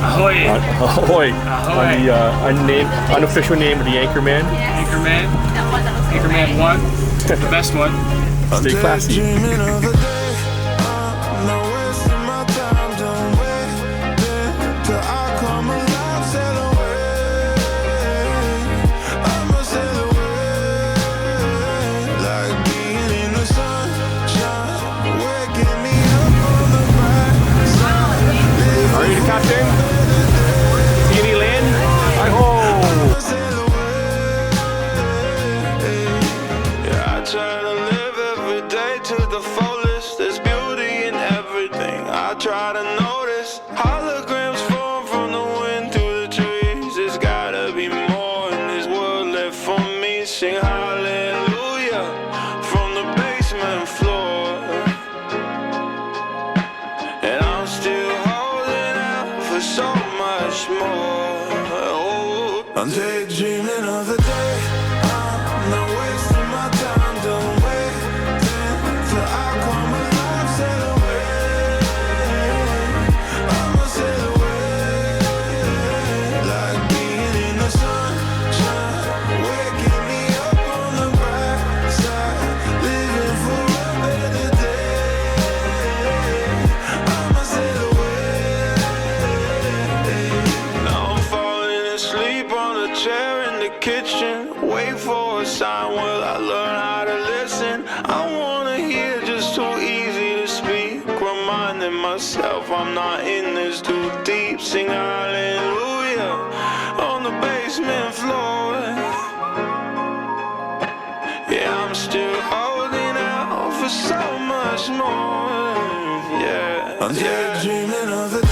Ahoy! Ahoy! On the unofficial name of the Anchorman. Anchorman. Anchorman 1. The best one. Stay classy. Are you the captain? See any land? Hi-ho! Yeah, I try to live every day to the fullest. There's beauty in everything. I try to notice holograms form from the wind through the trees. There's gotta be more in this world left for me. Sing hallelujah from the basement floor. And I'm still holding out for so much more. Oh, I'm daydreaming of the day. I'm not wasting my time. Don't wait till I come alive. Sail away. I'ma sail away. Like being in the sunshine, waking me up on the bright side, living for a better day. I'ma sail away. Now I'm falling asleep on a chair in the kitchen. Wait for a sign, will I learn how to listen? I wanna hear just too easy to speak. Reminding myself I'm not in this too deep. Sing hallelujah on the basement floor. Yeah, I'm still holding out for so much more. Yeah, I'm daydreaming of the